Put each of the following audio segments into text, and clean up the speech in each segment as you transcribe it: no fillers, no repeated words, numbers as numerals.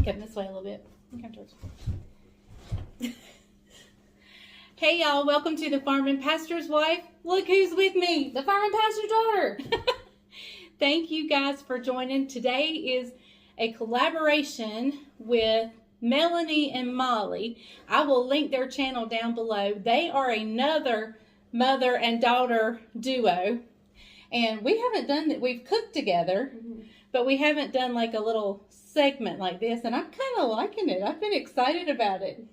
Come this way a little bit. Come towards. Hey y'all, welcome to the Farming Pastor's Wife. Look who's with me, the Farming Pastor's daughter. Thank you guys for joining. Today is a collaboration with Melony and Molly. I will link their channel down below. They are another mother and daughter duo. And we haven't done that. We've cooked together, but we haven't done like a little segment like this. And I'm kind of liking it. I've been excited about it.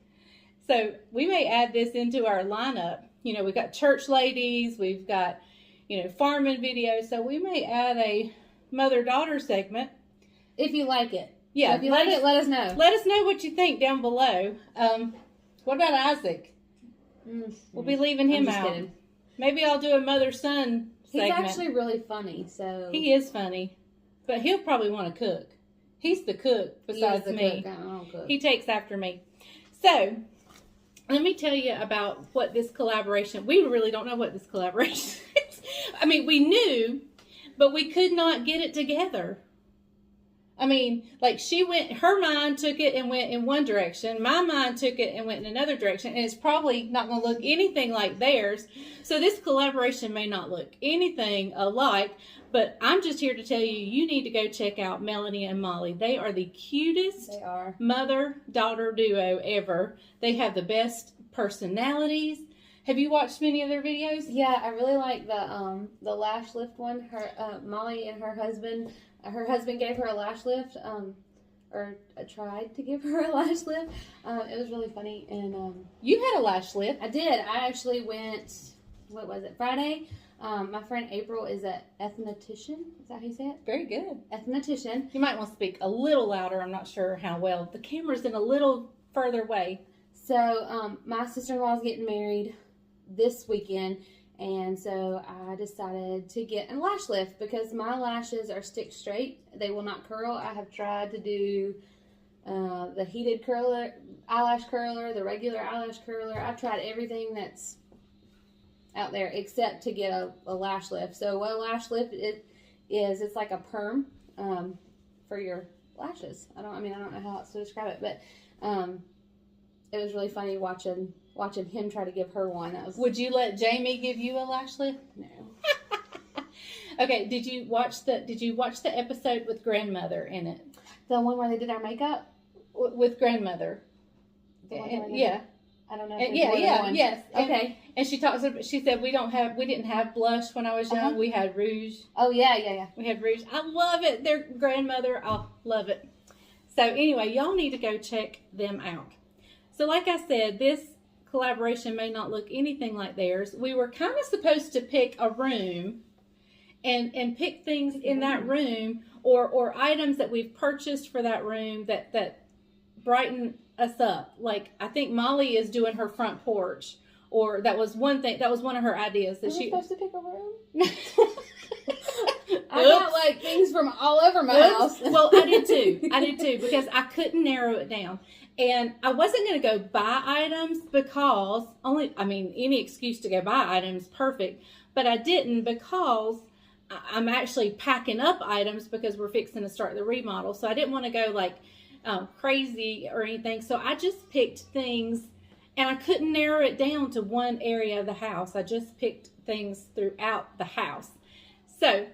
So we may add this into our lineup. You know, we've got church ladies. We've got, you know, farming videos. So we may add a mother-daughter segment. If you like it. Yeah. So if you like it, let us know. Let us know what you think down below. What about Isaac? We'll be leaving him out. Kidding. Maybe I'll do a mother-son segment. He's actually really funny, so... He is funny, but he'll probably want to cook. He's the cook besides me. Cook. I don't cook. He takes after me. So, let me tell you about what this collaboration... We really don't know what this collaboration is. I mean, we knew, but we could not get it together. I mean, like her mind took it and went in one direction. My mind took it and went in another direction. And it's probably not going to look anything like theirs. So this collaboration may not look anything alike. But I'm just here to tell you, you need to go check out Melony and Molly. They are the cutest mother-daughter duo ever. They have the best personalities. Have you watched many of their videos? Yeah, I really like the lash lift one. Molly and her husband... Her husband gave her a lash lift, or tried to give her a lash lift. It was really funny. And you had a lash lift. I did. I actually went, what was it, Friday? My friend April is an esthetician. Is that how you say it? Very good. Esthetician. You might want to speak a little louder. I'm not sure how well. The camera's in a little further away. So my sister-in-law is getting married this weekend. And so I decided to get a lash lift because my lashes are stick straight. They will not curl. I have tried to do the heated eyelash curler, the regular eyelash curler. I've tried everything that's out there except to get a lash lift. So what a lash lift is, it's like a perm for your lashes. I don't know how else to describe it, but it was really funny watching him try to give her one. Would you let Jamie give you a lash lift? No. Okay, did you watch the episode with grandmother in it? The one where they did our makeup? With grandmother. Yeah. I don't know. Yes. Okay. And she said we didn't have blush when I was young. We had rouge. Oh yeah. We had rouge. I love it. Their grandmother, I love it. So anyway, y'all need to go check them out. So like I said, this collaboration may not look anything like theirs. We were kind of supposed to pick a room and pick things in that room or items that we've purchased for that room that brighten us up. Like I think Molly is doing her front porch, or that was one of her ideas that she supposed to pick a room. I got like things from all over my house. Well, I did too because I couldn't narrow it down. And I wasn't going to go buy items because any excuse to go buy items, perfect. But I didn't because I'm actually packing up items because we're fixing to start the remodel. So I didn't want to go like crazy or anything. So I just picked things and I couldn't narrow it down to one area of the house. I just picked things throughout the house. So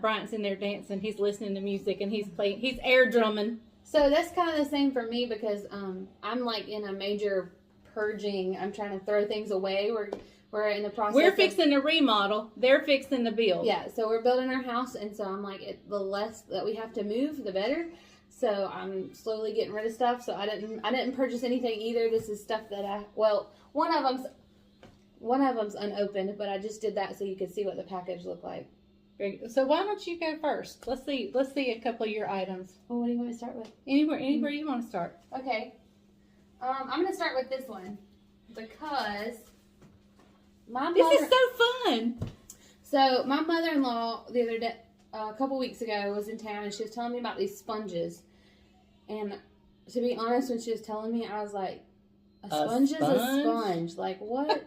Bryant's in there dancing. He's listening to music and he's air drumming. So that's kind of the same for me because I'm like in a major purging. I'm trying to throw things away. We're in the process. We're fixing to remodel. They're fixing to build. Yeah, so we're building our house, and so I'm like, the less that we have to move, the better. So I'm slowly getting rid of stuff. So I didn't purchase anything either. This is stuff that one of them's unopened, but I just did that so you could see what the package looked like. So why don't you go first? Let's see a couple of your items. Well, what do you want me to start with? Anywhere you want to start. Okay. I'm going to start with this one because this is so fun. So my mother-in-law the other day, a couple weeks ago, was in town and she was telling me about these sponges. And to be honest, when she was telling me, I was like, a sponge is a sponge. Like, what?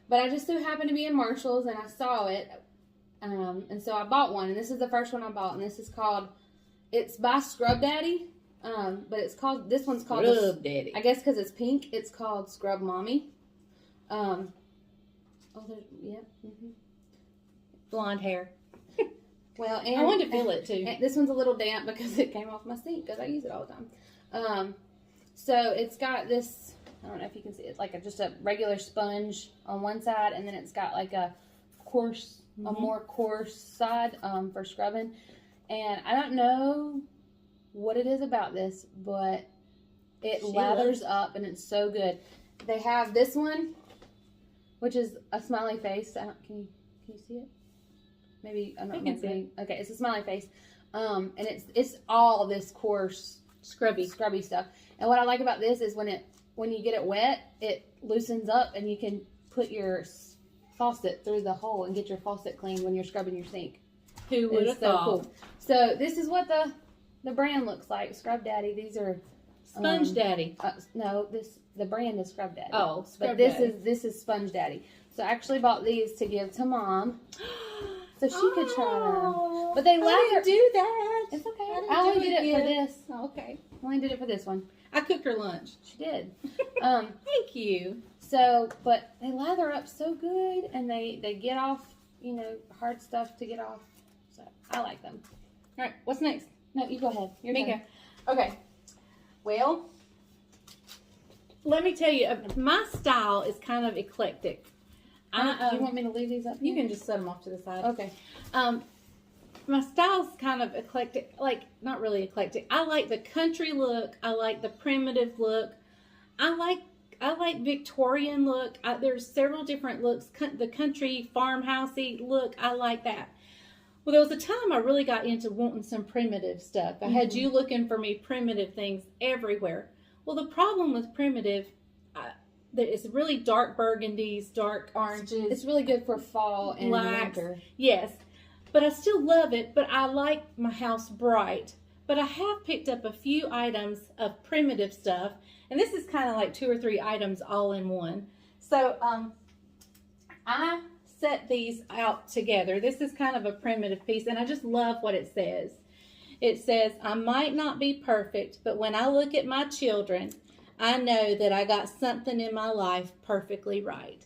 But I just so happened to be in Marshall's and I saw it. And so I bought one, and this is the first one I bought, and this is called, it's by Scrub Daddy, But this one's called Scrub Daddy. I guess because it's pink, it's called Scrub Mommy. Blonde hair. Well, and I wanted to feel it too. And this one's a little damp because it came off my sink because I use it all the time. So it's got this, I don't know if you can see it, like just a regular sponge on one side, and then it's got like a coarse, a more coarse side for scrubbing. And I don't know what it is about this, but it lathers up and it's so good. They have this one, which is a smiley face. Can you see it? Maybe I'm not going to see. Okay, it's a smiley face, and it's all this coarse, scrubby stuff. And what I like about this is when you get it wet, it loosens up, and you can put your faucet through the hole and get your faucet clean when you're scrubbing your sink. Who would have thought? Cool. So this is what the brand looks like. Scrub Daddy. These are Sponge Daddy. No, the brand is Scrub Daddy. Oh, Scrub but this Daddy. this is Sponge Daddy. So I actually bought these to give to Mom, so she could try them. But they lather. I didn't do that. It's okay. I only did it for this. Oh, okay. I only did it for this one. I cooked her lunch. She did. Thank you. So, but they lather up so good, and they get off, hard stuff to get off. So I like them. All right. What's next? No, you go ahead. Your turn. Mika. Okay. Well, let me tell you, my style is kind of eclectic. Do you want me to leave these up? You can just set them off to the side. Okay. My style's kind of eclectic, like not really eclectic. I like the country look. I like the primitive look. I like Victorian look. There's several different looks. The country farmhousey look. I like that. Well, there was a time I really got into wanting some primitive stuff. I had you looking for me primitive things everywhere. Well, the problem with primitive, it's really dark burgundies, dark oranges. It's really good for fall and winter. Yes, but I still love it. But I like my house bright. But I have picked up a few items of primitive stuff, and this is kind of like 2 or 3 items all in one. So I set these out together. This is kind of a primitive piece, and I just love what it says. It says, I might not be perfect, but when I look at my children, I know that I got something in my life perfectly right.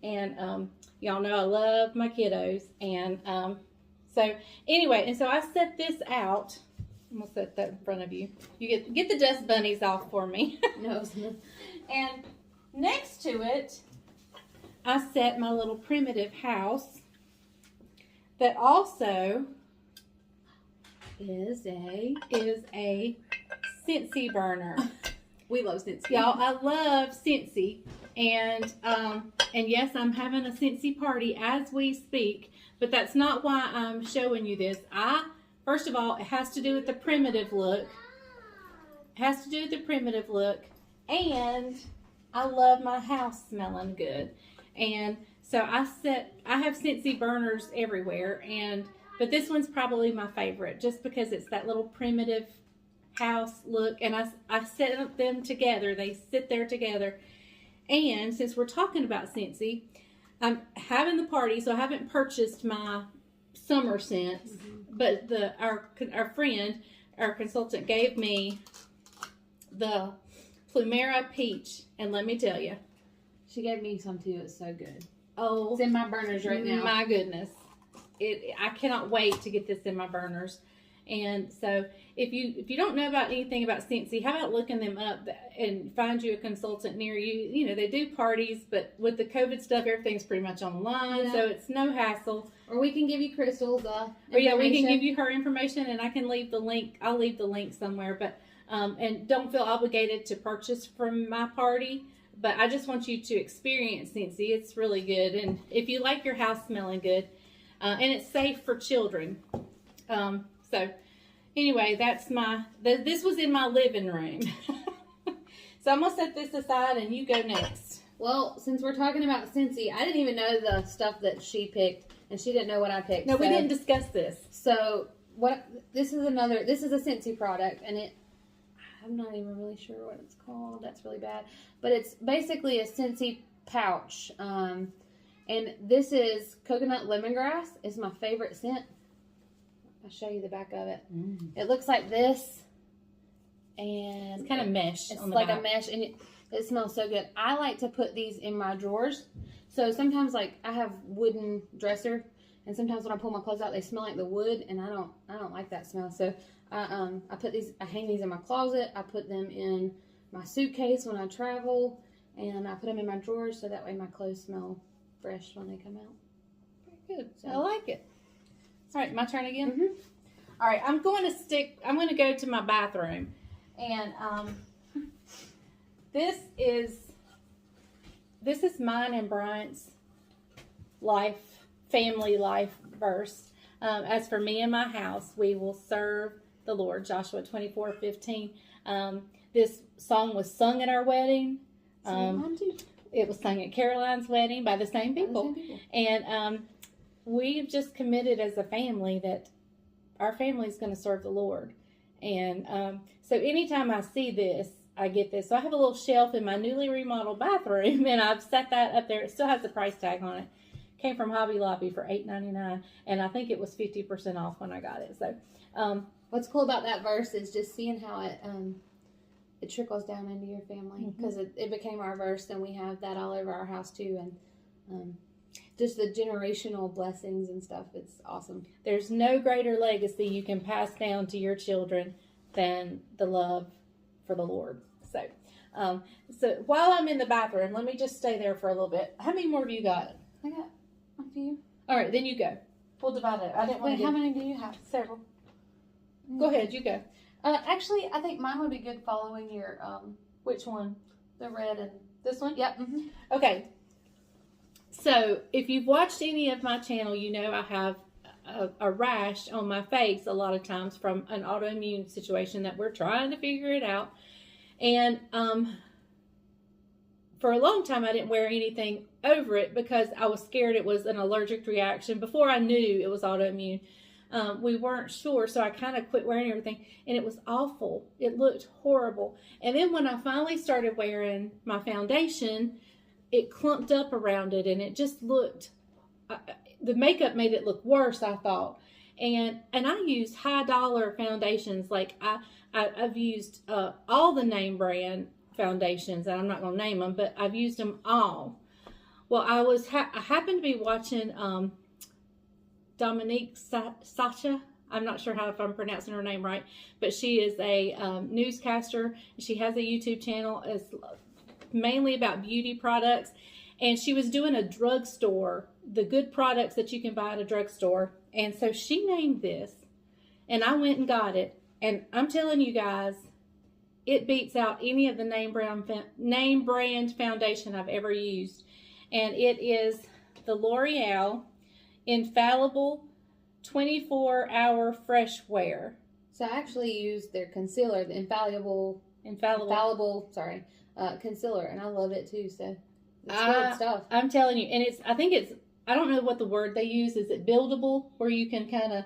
And y'all know I love my kiddos. And so anyway, and so I set this out. I'm going to set that in front of you. You get the dust bunnies off for me. No. And next to it, I set my little primitive house that also is a Scentsy burner. We love Scentsy. Y'all, I love Scentsy. And yes, I'm having a Scentsy party as we speak, but that's not why I'm showing you this. First of all, it has to do with the primitive look. And I love my house smelling good. And so I have Scentsy burners everywhere, but this one's probably my favorite just because it's that little primitive house look, and I set them together. They sit there together. And since we're talking about Scentsy, I'm having the party, so I haven't purchased my summer scents, but our friend, our consultant, gave me the Plumera Peach, and let me tell you, she gave me some too. It's so good. Oh, it's in my burners right now. My goodness, I cannot wait to get this in my burners. And so if you don't know about anything about Scentsy, how about looking them up and find you a consultant near you? You know, they do parties, but with the COVID stuff, everything's pretty much online, so it's no hassle. Or we can give you Crystal's Or yeah, we can give you her information, and I can leave the link. I'll leave the link somewhere, but and don't feel obligated to purchase from my party. But I just want you to experience Scentsy. It's really good, and if you like your house smelling good, and it's safe for children. So anyway, this was in my living room. So I'm going to set this aside and you go next. Well, since we're talking about Scentsy, I didn't even know the stuff that she picked, and she didn't know what I picked. No, we didn't discuss this. So this is a Scentsy product, and I'm not even really sure what it's called. That's really bad. But it's basically a Scentsy pouch. And this is coconut lemongrass. It's my favorite scent. I'll show you the back of it. It looks like this. and It's kind of mesh. it's on the like back. a mesh, and it smells so good. I like to put these in my drawers. So sometimes, like, I have wooden dresser, and sometimes when I pull my clothes out, they smell like the wood, and I don't like that smell. So I hang these in my closet. I put them in my suitcase when I travel, and I put them in my drawers so that way my clothes smell fresh when they come out. Very good. I like it. All right, my turn again. Mm-hmm. All right, I'm going to go to my bathroom, and this is mine and Bryant's family life verse. As for me and my house, we will serve the Lord. Joshua 24:15. This song was sung at our wedding. It was sung at Caroline's wedding by the same people. And we've just committed as a family that our family is going to serve the Lord. And so anytime I see this, I get this. So I have a little shelf in my newly remodeled bathroom, and I've set that up there. It still has the price tag on it. Came from Hobby Lobby for $8.99, and I think it was 50% off when I got it. So what's cool about that verse is just seeing how it trickles down into your family, because it became our verse, and we have that all over our house too, and just the generational blessings and stuff. It's awesome. There's no greater legacy you can pass down to your children than the love for the Lord. So while I'm in the bathroom, let me just stay there for a little bit. How many more have you got? I got a few. All right, then you go. We'll divide it. I didn't want Wait, to. how many do you have? Several. Go ahead, you go. Actually, I think mine would be good following your Which one? the red and This one? yep. Okay. So if you've watched any of my channel, you know I have a rash on my face a lot of times from an autoimmune situation that we're trying to figure it out. And for a long time I didn't wear anything over it because I was scared it was an allergic reaction. Before I knew it was autoimmune, we weren't sure, so I kind of quit wearing everything, and it was awful. It looked horrible. And then when I finally started wearing my foundation, it clumped up around it, and it just looked, the makeup made it look worse, I thought. And I used high dollar foundations. Like I've used all the name brand foundations, and I'm not going to name them, but I've used them all. Well, I happened to be watching Dominique Sacha. I'm not sure if I'm pronouncing her name right, but she is a newscaster. She has a YouTube channel. It's mainly about beauty products, and she was doing a drugstore, the good products that you can buy at a drugstore. And so she named this, and I went and got it, and I'm telling you guys, it beats out any of the name brand foundation I've ever used. And it is the L'Oreal Infallible 24-Hour Fresh Wear. So I actually used their concealer, the infallible concealer, and I love it too. So it's good stuff. I'm telling you, and I don't know what the word they use. Is it buildable, where you can kind of,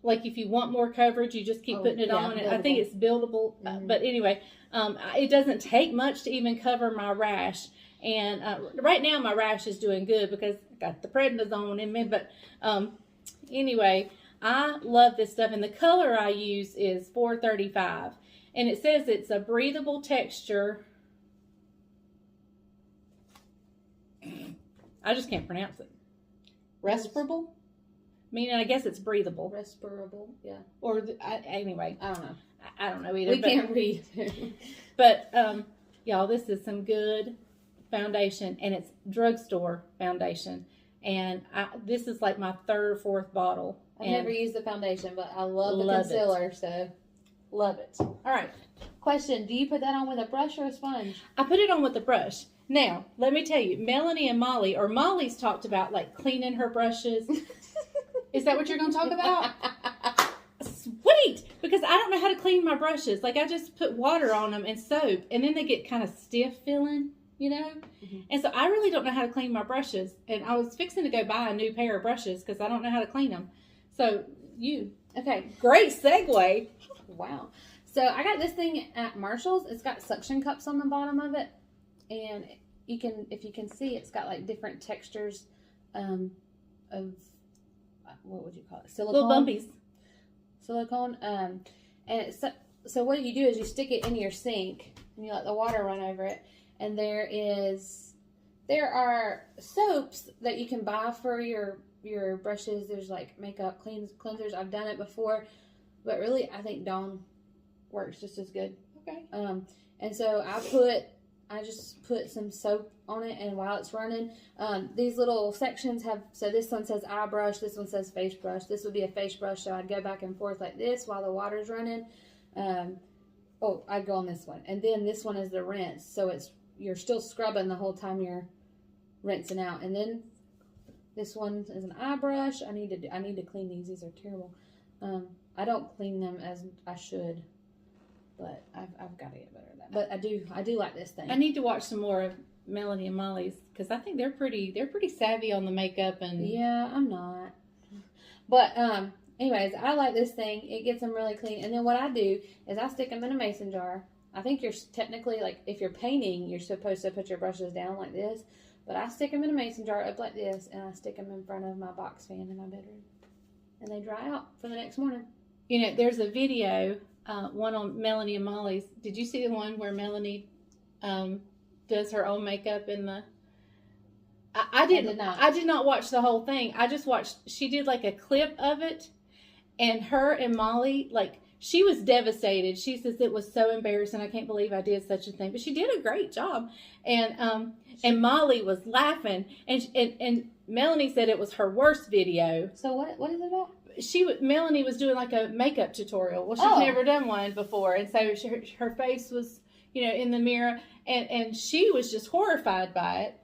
like, if you want more coverage, you just keep putting it on. Buildable. I think it's buildable. But anyway, it doesn't take much to even cover my rash. And right now my rash is doing good because I got the prednisone in me. But anyway, I love this stuff. And the color I use is 435. And it says it's a breathable texture. I just can't pronounce it. Respirable? Meaning, I guess it's breathable. Respirable, yeah. Or, anyway. I don't know. I don't know either. We can't read. But, y'all, this is some good foundation, and it's drugstore foundation. And this is like my third or fourth bottle. I've never used the foundation, but I love the concealer, so. Love it. All right. Question, do you put that on with a brush or a sponge? I put it on with a brush. Now, let me tell you, Melony and Molly, or Molly's talked about, like, cleaning her brushes. Is that what you're going to talk about? Sweet! Because I don't know how to clean my brushes. Like, I just put water on them and soap, and then they get kind of stiff feeling, you know? Mm-hmm. And so I really don't know how to clean my brushes. And I was fixing to go buy a new pair of brushes because I don't know how to clean them. So, okay, great segue. Wow. So, I got this thing at Marshall's. It's got suction cups on the bottom of it. And if you can see, it's got like different textures of, what would you call it? Silicone. Little bumpies. Silicone. And it's So what you do is you stick it in your sink and you let the water run over it. And there are soaps that you can buy for your brushes. There's like makeup cleansers. I've done it before, but really I think Dawn works just as good. Okay. And so I just put some soap on it, and while it's running, these little sections have, so this one says eye brush, this one says face brush. This would be a face brush, so I'd go back and forth like this while the water's running. I'd go on this one. And then this one is the rinse, so you're still scrubbing the whole time you're rinsing out. And then this one is an eye brush. I need to clean these. These are terrible. I don't clean them as I should, but I've got to get better at that. But I do like this thing. I need to watch some more of Melony and Molly's because I think they're pretty savvy on the makeup and. Yeah, I'm not. But anyways, I like this thing. It gets them really clean. And then what I do is I stick them in a mason jar. I think you're technically, like, if you're painting, you're supposed to put your brushes down like this. But I stick them in a mason jar up like this, and I stick them in front of my box fan in my bedroom. And they dry out for the next morning. You know, there's a video, one on Melony and Molly's. Did you see the one where Melony does her own makeup in the... I did not watch the whole thing. I just watched, she did like a clip of it, and her and Molly, like, she was devastated. She says it was so embarrassing. I can't believe I did such a thing. But she did a great job. And Molly was laughing. And Melony said it was her worst video. So what is it about? Melony was doing like a makeup tutorial. Well, she's never done one before. And so her face was, in the mirror. And she was just horrified by it.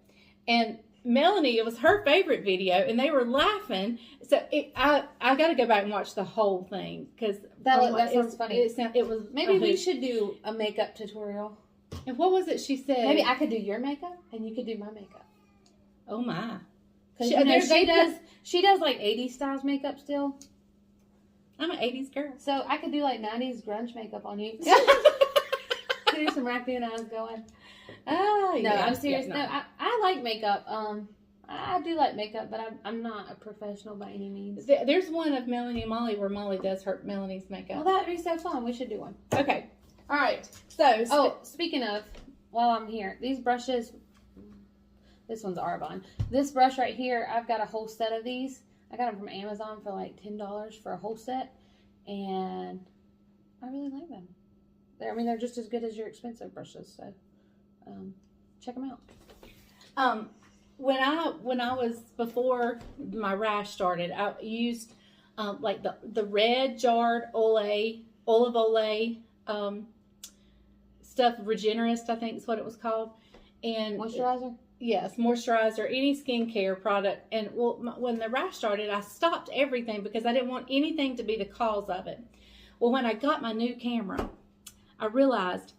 And Melony, it was her favorite video, and they were laughing. So I got to go back and watch the whole thing because that sounds funny. It was maybe we should do a makeup tutorial. And what was it she said? Maybe I could do your makeup and you could do my makeup. Oh my! Because she does like 80s styles makeup still. I'm an 80s girl, so I could do like 90s grunge makeup on you. Do some raccoon eyes going. Oh, no, I'm serious. Yeah, no, I like makeup. I do like makeup, but I'm not a professional by any means. There's one of Melony and Molly where Molly does her Melony's makeup. Well, that'd be so fun. We should do one. Okay. All right. So, speaking of, while I'm here, these brushes, this one's Arbonne. This brush right here, I've got a whole set of these. I got them from Amazon for like $10 for a whole set, and I really like them. They're just as good as your expensive brushes, so check them out. When I was, before my rash started, I used like the red jarred olive olay stuff, Regenerist, I think is what it was called. And moisturizer? Yes, moisturizer, any skincare product. And when the rash started, I stopped everything because I didn't want anything to be the cause of it. Well, when I got my new camera, I realized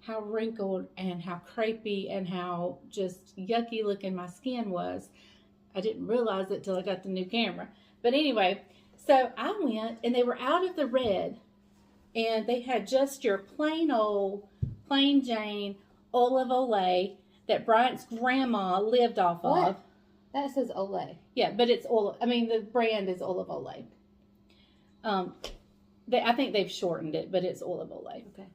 how wrinkled and how crepey and how just yucky looking my skin was. I didn't realize it till I got the new camera. But anyway, so I went and they were out of the red and they had just your plain Jane olive olay that Bryant's grandma lived off of. That says Olay. Yeah, but it's olive. I mean, the brand is olive olay. I think they've shortened it, but it's olive olay. Okay.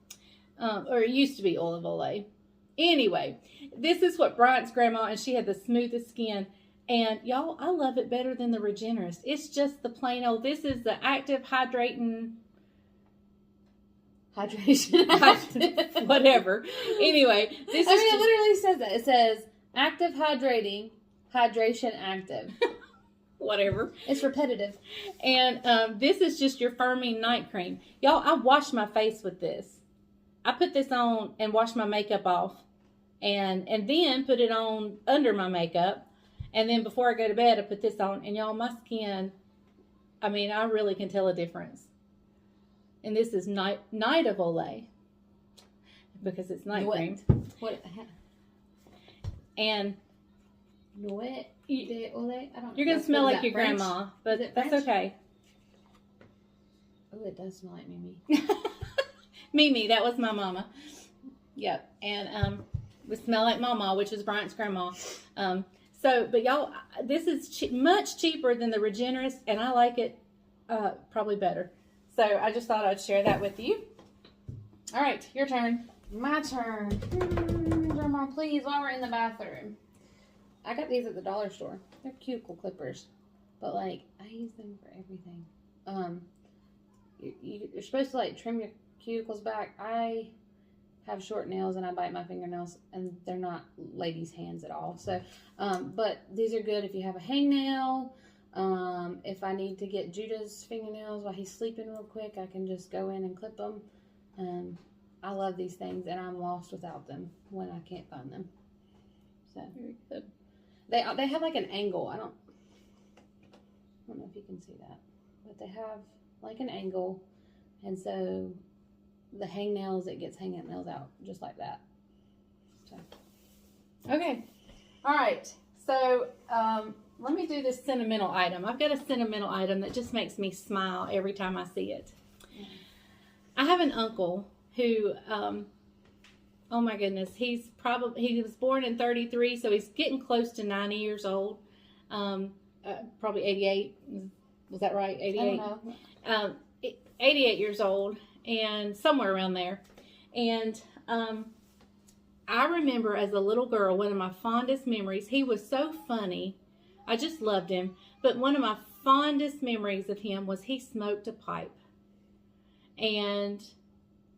Or it used to be olive olay. Anyway, this is what Bryant's grandma, and she had the smoothest skin. And y'all, I love it better than the Regenerist. It's just the plain old, this is the active hydration. Whatever. Anyway, it literally says that. It says active hydrating, hydration active. Whatever. It's repetitive. And this is just your firming night cream. Y'all, I wash my face with this. I put this on and wash my makeup off. And then put it on under my makeup. And then before I go to bed, I put this on. And y'all, my skin, I really can tell a difference. And this is Night of Olay. Because it's night cream. What? And Nuit de Olay? I don't know. You're going to smell like your French? grandma. But that's okay. Oh, it does smell like Mimi. Mimi, that was my mama. Yep. And we smell like mama, which is Bryant's grandma. But y'all, this is much cheaper than the Regenerist, and I like it probably better. So I just thought I'd share that with you. All right, your turn. My turn. Grandma, please, while we're in the bathroom. I got these at the dollar store. They're cuticle clippers. But, like, I use them for everything. You're supposed to, like, trim your cuticles back. I have short nails and I bite my fingernails, and they're not ladies' hands at all. So, but these are good if you have a hangnail. If I need to get Judah's fingernails while he's sleeping real quick, I can just go in and clip them. I love these things, and I'm lost without them when I can't find them. So Very good. they have like an angle. I don't know if you can see that, but they have like an angle, and so the hangnails, it gets hangnails out just like that. So Okay. All right. So let me do this sentimental item. I've got a sentimental item that just makes me smile every time I see it. I have an uncle who, oh my goodness, he was born in 33, so he's getting close to 90 years old. Probably 88. Was that right? 88? I don't know. 88 years old, and somewhere around there. And I remember as a little girl, one of my fondest memories, he was so funny. I just loved him. But one of my fondest memories of him was he smoked a pipe. And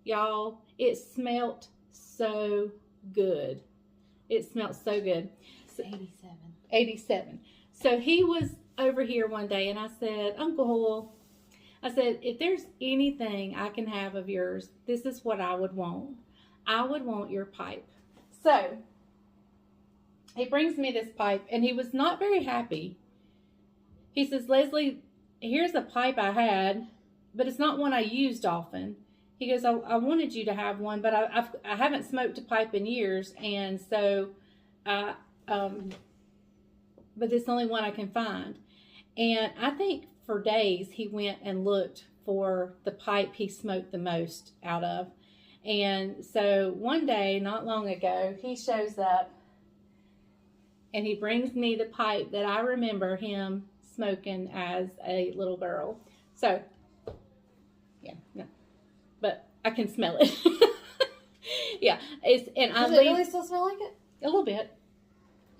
y'all, it smelt so good. It smelled so good. 87. So he was over here one day, and I said, Uncle Hoyle, I said, if there's anything I can have of yours, this is what I would want. I would want your pipe. So he brings me this pipe, and he was not very happy. He says, Leslie, here's a pipe I had, but it's not one I used often. He goes, I wanted you to have one, but I haven't smoked a pipe in years, and so but it's the only one I can find. And I think for days he went and looked for the pipe he smoked the most out of. And so one day, not long ago, he shows up and he brings me the pipe that I remember him smoking as a little girl. So, yeah, no, but I can smell it. Yeah, Does it really still smell like it? A little bit.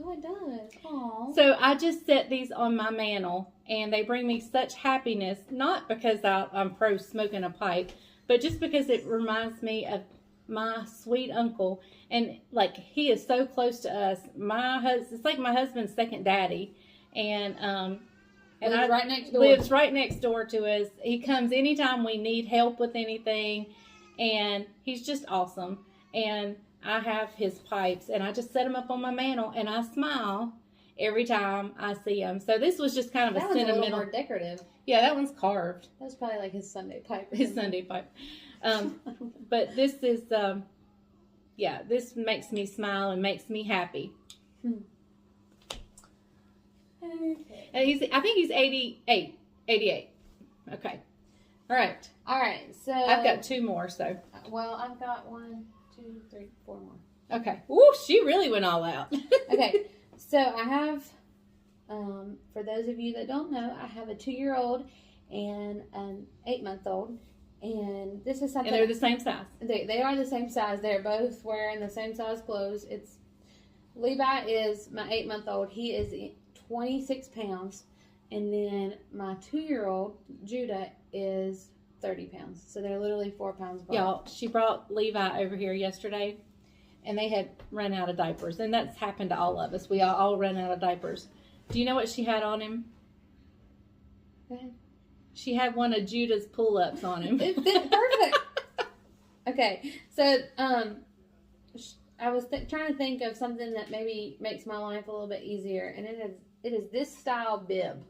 Oh, it does. Aww. So I just set these on my mantle, and they bring me such happiness, not because I'm pro smoking a pipe, but just because it reminds me of my sweet uncle. And like, he is so close to us. It's like my husband's second daddy. And lives right next door. Lives right next door to us. He comes anytime we need help with anything, and he's just awesome. And I have his pipes, and I just set them up on my mantle, and I smile every time I see them. So this was just kind of that a sentimental. That one's a little more decorative. Yeah, that one's carved. That was probably like his Sunday pipe. His Sunday pipe. But this is, yeah, this makes me smile and makes me happy. Okay. And I think he's 88. Okay. All right. So I've got two more, so. Well, I've got 1, 2, 3, 4 more. Okay. Ooh, she really went all out. Okay. So I have, for those of you that don't know, I have a 2-year-old and an 8-month-old. And this is something. And they're the same size. They are the same size. They're both wearing the same size clothes. Levi is my 8-month-old. He is 26 pounds. And then my 2-year-old, Judah, is 30 pounds. So they're literally 4 pounds apart. Y'all, she brought Levi over here yesterday, and they had run out of diapers. And that's happened to all of us. We all run out of diapers. Do you know what she had on him? Go ahead. She had one of Judah's pull-ups on him. It fit perfect. Okay, so I was trying to think of something that maybe makes my life a little bit easier, and it is this style bib.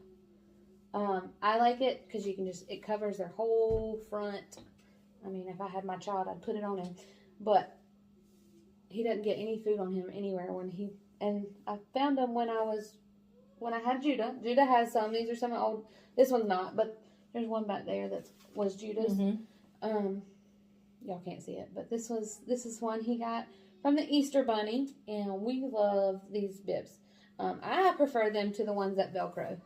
I like it because it covers their whole front. I mean, if I had my child, I'd put it on him, but he doesn't get any food on him anywhere and I found them when I had Judah. Judah has some. These are some old. This one's not, but there's one back there that was Judah's. Mm-hmm. Y'all can't see it, but this is one he got from the Easter Bunny, and we love these bibs. I prefer them to the ones that Velcro,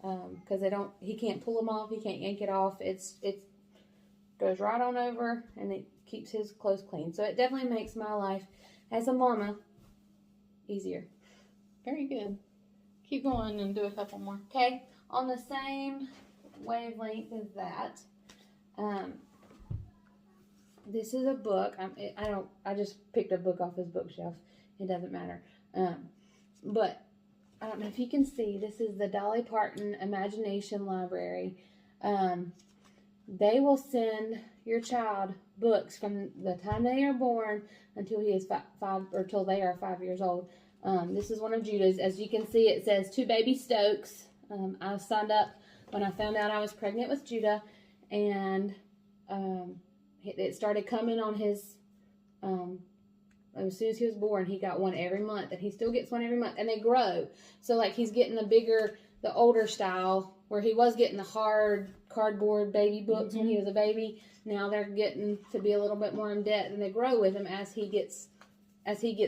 because he can't pull them off, he can't yank it off. It's, you know, it's just, it's a little more comfortable. And I like it. It's, it's, I was trying to think of something that maybe makes my life a little bit easier, and it is this style bib. I prefer them to the ones that Velcro, because he can't pull them off. It's goes right on over, and it keeps his clothes clean. So it definitely makes my life as a mama easier. Very good. Keep going and do a couple more. Okay, on the same wavelength as that, this is a book. I just picked a book off his bookshelf. It doesn't matter. But I don't know if you can see. This is the Dolly Parton Imagination Library. They will send your child books from the time they are born until he is five, or till they are 5 years old. This is one of Judah's. As you can see, it says To Baby Stokes. I signed up when I found out I was pregnant with Judah, and it started coming on his, as soon as he was born, he got one every month, and he still gets one every month, and they grow. So, like, he's getting the older style, where he was getting the hard cardboard baby books when he was a baby. Now they're getting to be a little bit more in depth, and they grow with him as he gets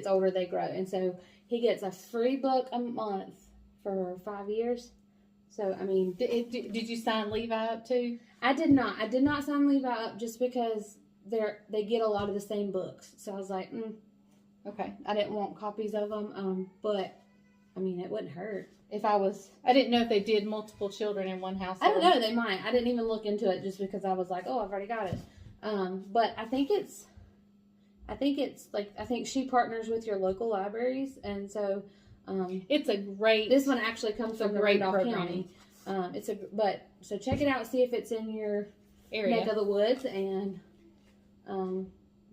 older. They grow, and so he gets a free book a month for 5 years. So I mean, did you sign Levi up too? I did not. I did not sign Levi up just because they get a lot of the same books. So I was like, okay. I didn't want copies of them, but I mean, it wouldn't hurt. If I didn't know if they did multiple children in one household. I don't know, they might. I didn't even look into it just because I was like, oh, I've already got it. But I think she partners with your local libraries, and so it's a great. This one actually comes from Randolph County. So check it out, see if it's in your area, neck of the woods, and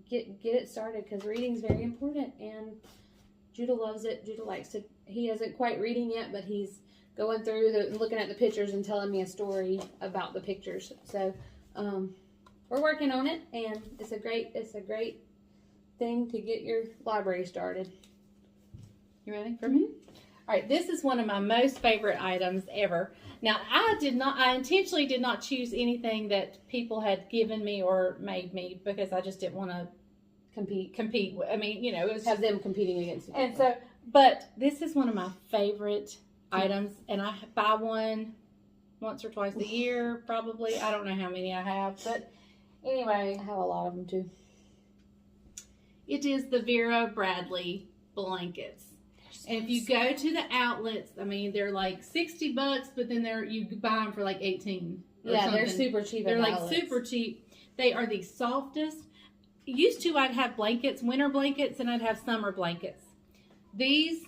get it started, because reading's very important, and Judah loves it. Judah likes to. He isn't quite reading yet, but he's going through looking at the pictures and telling me a story about the pictures. So we're working on it, and it's a great thing to get your library started. You ready for me? All right, this is one of my most favorite items ever. Now, I intentionally did not choose anything that people had given me or made me, because I just didn't want to compete. I mean, it was have them competing against you. And so, but this is one of my favorite items, and I buy one once or twice a year, probably. I don't know how many I have, but anyway. I have a lot of them too. It is the Vera Bradley blankets. And if you go to the outlets, I mean, they're like $60, but then you buy them for like 18. Yeah, they're super cheap. They're like super cheap. They are the softest. Used to, I'd have blankets, winter blankets, and I'd have summer blankets. These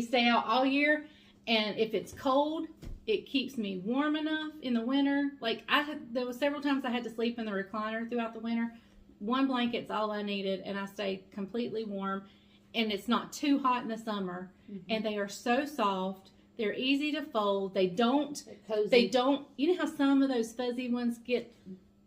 stay out all year, and if it's cold, it keeps me warm enough in the winter. Like there was several times I had to sleep in the recliner throughout the winter. One blanket's all I needed, and I stayed completely warm. And it's not too hot in the summer, and they are so soft. They're easy to fold. They don't. You know how some of those fuzzy ones get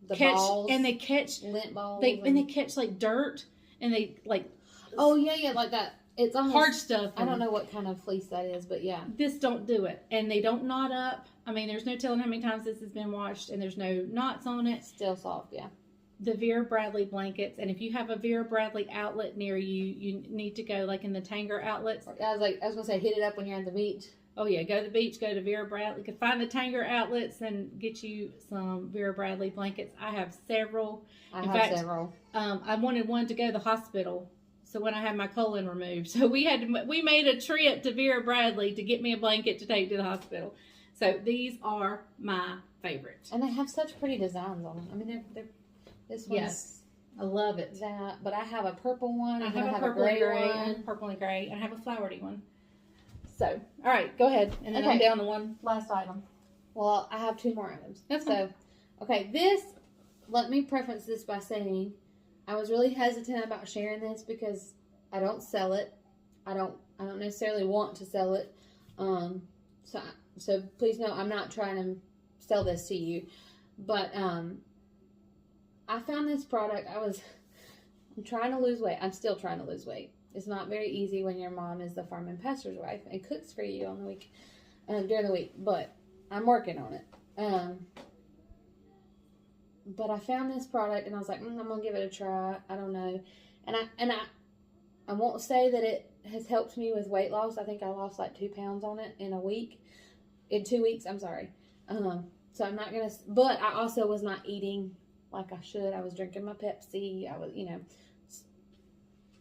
balls, and they catch lint balls, and they catch like dirt, and they like. Oh yeah, like that. It's almost hard stuff. I don't know what kind of fleece that is, but yeah. This don't do it, and they don't knot up. I mean, there's no telling how many times this has been washed, and there's no knots on it. Still soft, yeah. The Vera Bradley blankets, and if you have a Vera Bradley outlet near you, you need to go like in the Tanger outlets. I was gonna say, hit it up when you're on the beach. Oh yeah, go to the beach, go to Vera Bradley. You can find the Tanger outlets and get you some Vera Bradley blankets. I have several. In fact, several. I wanted one to go to the hospital, so when I had my colon removed, so we made a trip to Vera Bradley to get me a blanket to take to the hospital. So these are my favorite, and they have such pretty designs on them. I mean, they're this one's, yes, I love it. But I have a purple one. I have a purple and gray. I have a purple and gray. And I have a flowery one. So, all right, go ahead. And then I'm down to one last item. Well, I have two more items. That's fine. Okay, let me preface this by saying I was really hesitant about sharing this because I don't sell it. I don't necessarily want to sell it. So please know I'm not trying to sell this to you. But I found this product. I'm trying to lose weight. I'm still trying to lose weight. It's not very easy when your mom is the farm and pastor's wife and cooks for you on the week, during the week. But I'm working on it. But I found this product and I was like, I'm gonna give it a try. I don't know, and I won't say that it has helped me with weight loss. I think I lost like 2 pounds on it in 2 weeks. I'm sorry. So I'm not gonna. But I also was not eating like I should. I was drinking my Pepsi. I was,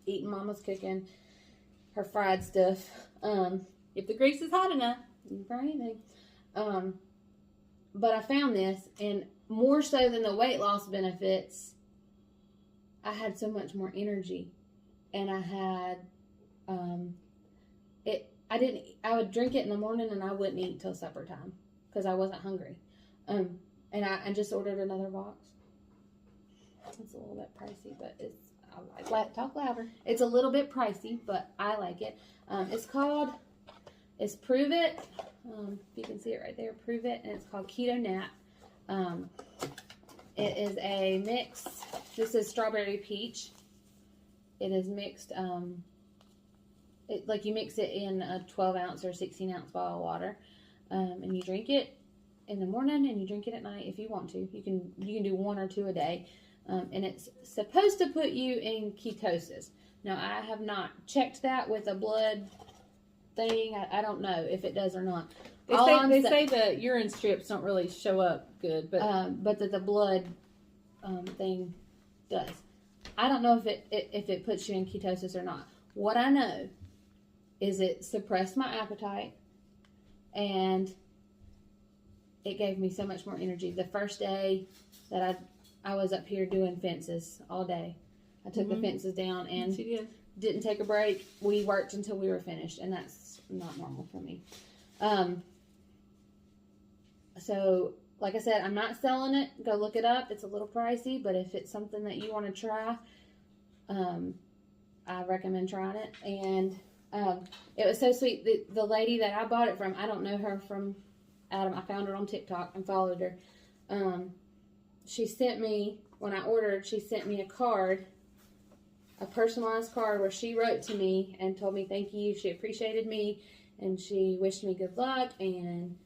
eating Mama's cooking, her fried stuff. If the grease is hot enough. For anything. But I found this, and more so than the weight loss benefits, I had so much more energy. And I had, I would drink it in the morning and I wouldn't eat till supper time because I wasn't hungry. And I just ordered another box. It's a little bit pricey, but I like it. Talk louder. It's a little bit pricey, but I like it. It's Prove It. You can see it right there, Prove It, and it's called Keto Nap. It is a mix. This is strawberry peach. It is mixed, you mix it in a 12-ounce or 16-ounce bottle of water, and you drink it in the morning and you drink it at night if you want to. You can do 1 or 2 a day, and it's supposed to put you in ketosis. Now, I have not checked that with a blood thing. I don't know if it does or not. They say the urine strips don't really show up good, but that the blood thing does. I don't know if it puts you in ketosis or not. What I know is it suppressed my appetite, and it gave me so much more energy. The first day that I was up here doing fences all day, I took the fences down and didn't take a break. We worked until we were finished, and that's not normal for me. So, like I said, I'm not selling it. Go look it up. It's a little pricey, but if it's something that you want to try, I recommend trying it. And it was so sweet. The lady that I bought it from, I don't know her from Adam. I found her on TikTok and followed her. She sent me, when I ordered, she sent me a card, a personalized card where she wrote to me and told me thank you. She appreciated me, and she wished me good luck, and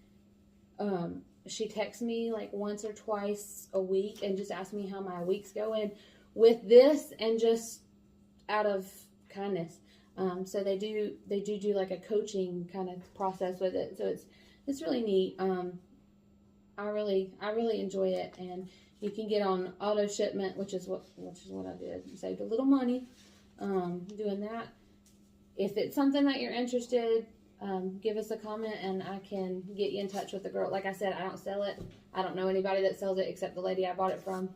she texts me like once or twice a week and just asks me how my week's going with this, and just out of kindness. So they do like a coaching kind of process with it. So it's really neat. I really enjoy it, and you can get on auto shipment, which is what I did. Saved a little money doing that. If it's something that you're interested, give us a comment and I can get you in touch with the girl. Like I said, I don't sell it. I don't know anybody that sells it except the lady I bought it from.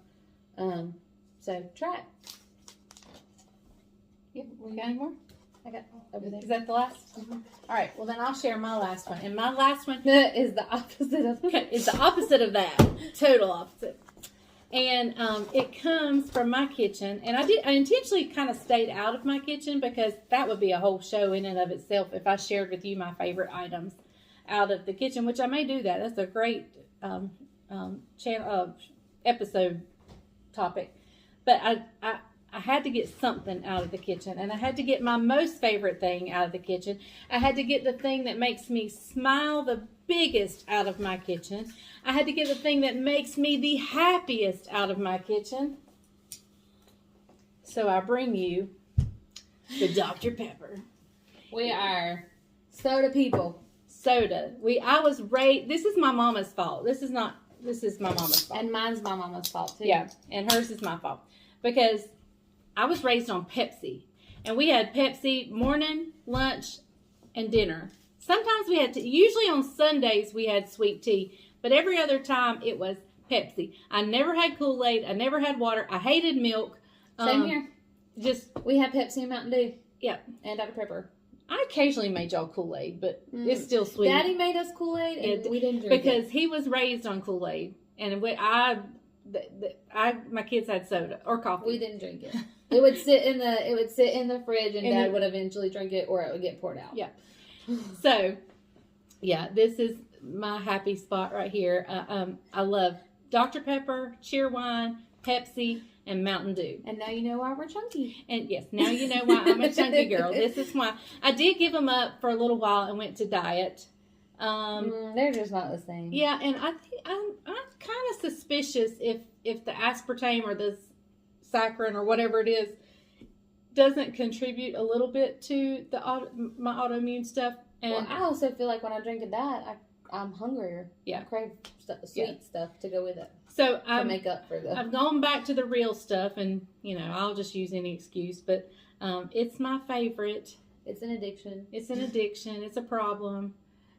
So try it. Yep. We got any more? I got over there. Is that the last? Mm-hmm. All right. Well, then I'll share my last one. And my last one is the opposite of it's the opposite of that. Total opposite. And it comes from my kitchen. And I intentionally kind of stayed out of my kitchen because that would be a whole show in and of itself if I shared with you my favorite items out of the kitchen, which I may do that. That's a great episode topic. But I had to get something out of the kitchen, and I had to get my most favorite thing out of the kitchen. I had to get the thing that makes me smile the biggest out of my kitchen. I had to get the thing that makes me the happiest out of my kitchen. So I bring you the Dr. Pepper. We are soda people. Soda. I was raised, this is my mama's fault. This is my mama's fault. And mine's my mama's fault too. Yeah, and hers is my fault. Because I was raised on Pepsi. And we had Pepsi morning, lunch, and dinner. Sometimes we had usually on Sundays we had sweet tea. But every other time it was Pepsi. I never had Kool-Aid. I never had water. I hated milk. Same here. We had Pepsi and Mountain Dew. Yeah. And Dr. Pepper. I occasionally made y'all Kool-Aid, but it's still sweet. Daddy made us Kool-Aid and we didn't drink because he was raised on Kool-Aid. And my kids had soda or coffee. We didn't drink it. It would sit in the fridge, and Dad would eventually drink it, or it would get poured out. Yeah. So, yeah, this is my happy spot right here. I love Dr. Pepper, Cheerwine, Pepsi, and Mountain Dew. And now you know why we're chunky. And yes, now you know why I'm a chunky girl. This is why I did give them up for a little while and went to diet. They're just not the same. Yeah, and I think I'm kind of suspicious if the aspartame or the saccharin or whatever it is doesn't contribute a little bit to my autoimmune stuff. And I also feel like when I drink a diet, I'm hungrier. Yeah. I crave sweet stuff to go with it. So to make up for I've gone back to the real stuff, and I'll just use any excuse, but it's my favorite. It's an addiction. It's an addiction. It's a problem,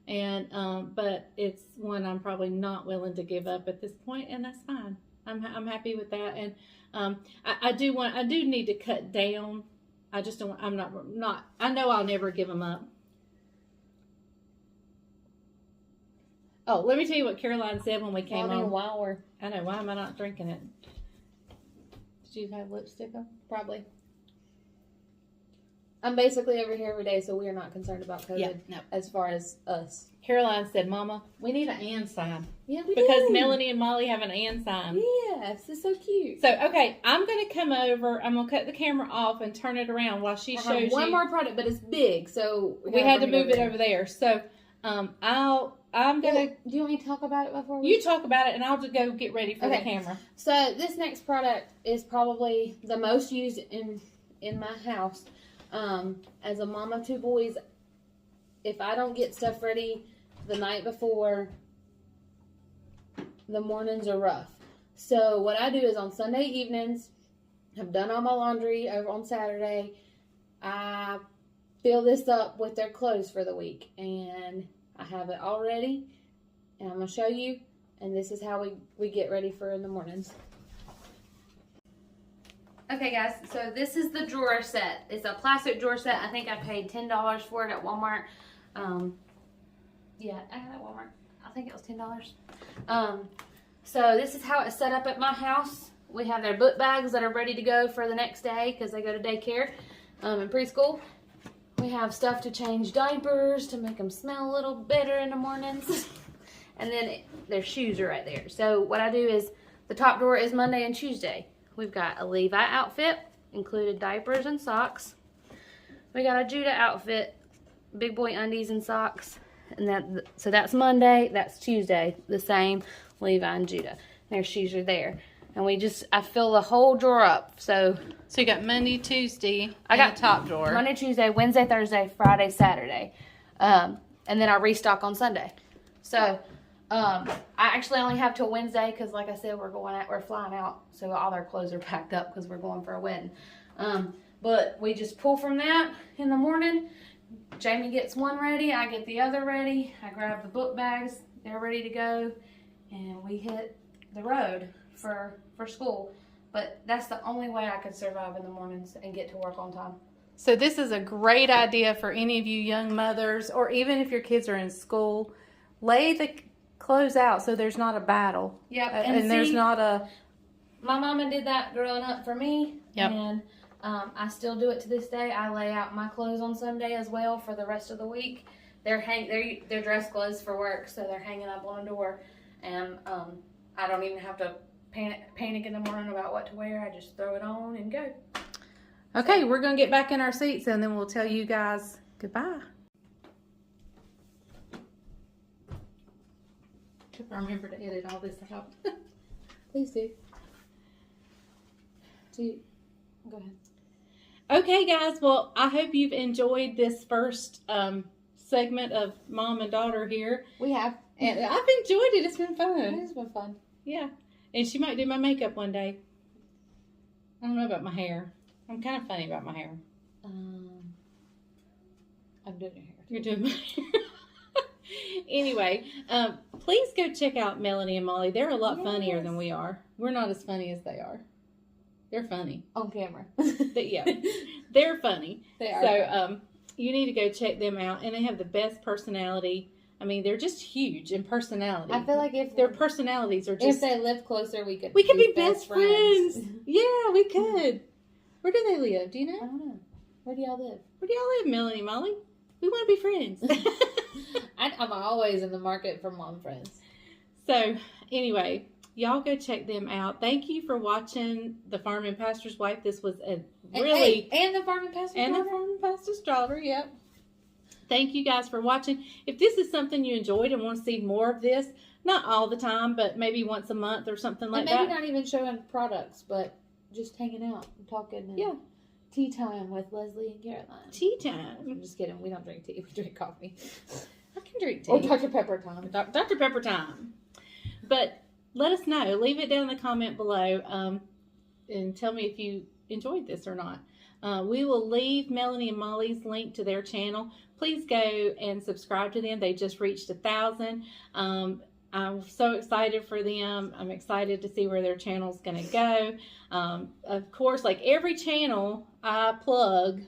and but it's one I'm probably not willing to give up at this point, and that's fine. I'm happy with that, and I do need to cut down. I just don't. I'm not. I know I'll never give them up. Oh, let me tell you what Caroline said when we came on. I know. Why am I not drinking it? Did you have lipstick on? Probably. I'm basically over here every day, so we are not concerned about COVID as far as us. Caroline said, Mama, we need an and sign. Yeah, we do. Because do. Melony and Molly have an and sign. Yes, it's so cute. So, okay, I'm going to come over. I'm going to cut the camera off and turn it around while she shows you. One more product, but it's big, so we had to move it over there. So, I'm going to... Do you want me to talk about it before we... You talk about it, and I'll just go get ready for the camera. So, this next product is probably the most used in my house. As a mom of two boys, if I don't get stuff ready the night before, the mornings are rough. So what I do is on Sunday evenings, I've done all my laundry over on Saturday. I fill this up with their clothes for the week, and I have it all ready, and I'm going to show you, and this is how we get ready for in the mornings. Okay, guys, so this is the drawer set. It's a plastic drawer set. I think I paid $10 for it at Walmart. Yeah, I got it at Walmart. I think it was $10. So this is how it's set up at my house. We have their book bags that are ready to go for the next day because they go to daycare and preschool. We have stuff to change diapers to make them smell a little better in the mornings. And then their shoes are right there. So what I do is the top drawer is Monday and Tuesday. We've got a Levi outfit, included diapers and socks. We got a Judah outfit, big boy undies and socks. And so that's Monday, that's Tuesday, the same, Levi and Judah. Their shoes are there. And I fill the whole drawer up. So you got Monday, Tuesday, I got the top drawer. Monday, Tuesday, Wednesday, Thursday, Friday, Saturday. And then I restock on Sunday. So I actually only have till Wednesday because, like I said, we're flying out, so all their clothes are packed up because we're going for a wedding. But we just pull from that in the morning. Jamie gets one ready, I get the other ready. I grab the book bags, they're ready to go, and we hit the road for school. But that's the only way I could survive in the mornings and get to work on time. So this is a great idea for any of you young mothers, or even if your kids are in school. Lay the clothes out so there's not a battle. Yep. And there's not a... My mama did that growing up for me. Yep. And I still do it to this day. I lay out my clothes on Sunday as well for the rest of the week. They're dress clothes for work, so they're hanging up on a door. And I don't even have to panic in the morning about what to wear. I just throw it on and go. Okay, we're going to get back in our seats, and then we'll tell you guys goodbye. I remember to edit all this out. Please do. Go ahead. Okay, guys. Well, I hope you've enjoyed this first segment of Mom and Daughter here. We have. And I've enjoyed it. It's been fun. It has been fun. Yeah. And she might do my makeup one day. I don't know about my hair. I'm kind of funny about my hair. I'm doing your hair. You're doing my hair. Anyway, please go check out Melony and Molly. They're a lot funnier than we are. We're not as funny as they are. They're funny. On camera. Yeah. They're funny. They are. So, you need to go check them out. And they have the best personality. I mean, they're just huge in personality. I feel like if their personalities are just... If they lived closer, we could be best friends. Yeah, we could. Where do they live? Do you know? I don't know. Where do y'all live? Where do y'all live, Melony Molly? We want to be friends. I'm always in the market for mom friends. So, anyway, y'all go check them out. Thank you for watching The Farm and Pastor's Wife. This was a really... And The Farm and Pastor's Daughter. And The Farm and Pastor's Daughter, yep. Thank you guys for watching. If this is something you enjoyed and want to see more of this, not all the time, but maybe once a month or something like that. Maybe not even showing products, but just hanging out and talking. And yeah. Tea time with Leslie and Caroline. Tea time. I'm just kidding. We don't drink tea. We drink coffee. I can drink tea. Or Dr. Pepper time. Dr. Pepper time. But let us know. Leave it down in the comment below and tell me if you enjoyed this or not. We will leave Melony and Molly's link to their channel. Please go and subscribe to them. They just reached 1,000. I'm so excited for them. I'm excited to see where their channel's going to go. Of course, like every channel I plug,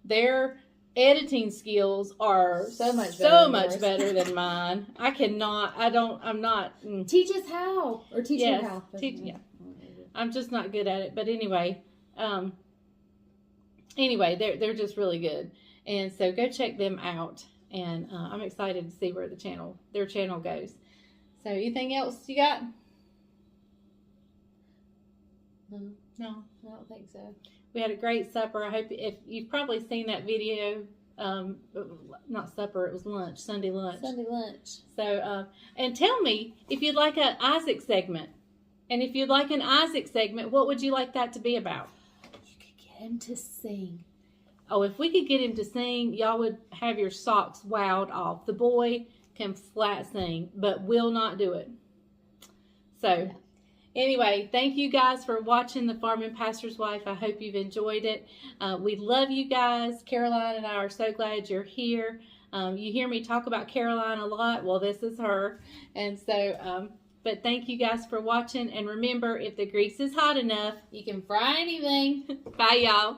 their editing skills are so much better than mine. I'm not. Teach us how. Or teach me how. Yeah. I'm just not good at it. But anyway, they're just really good. And so go check them out. And I'm excited to see where their channel goes. So anything else you got? No, I don't think so. We had a great supper. I hope if you've probably seen that video. Not supper, it was lunch, Sunday lunch. So, and tell me if you'd like an Isaac segment. And if you'd like an Isaac segment, what would you like that to be about? You could get him to sing. Oh, if we could get him to sing, y'all would have your socks wowed off. The boy can flat sing, but will not do it. So, anyway, thank you guys for watching The Farming Pastor's Wife. I hope you've enjoyed it. We love you guys. Caroline and I are so glad you're here. You hear me talk about Caroline a lot. Well, this is her. And so, but thank you guys for watching. And remember, if the grease is hot enough, You can fry anything. bye, y'all.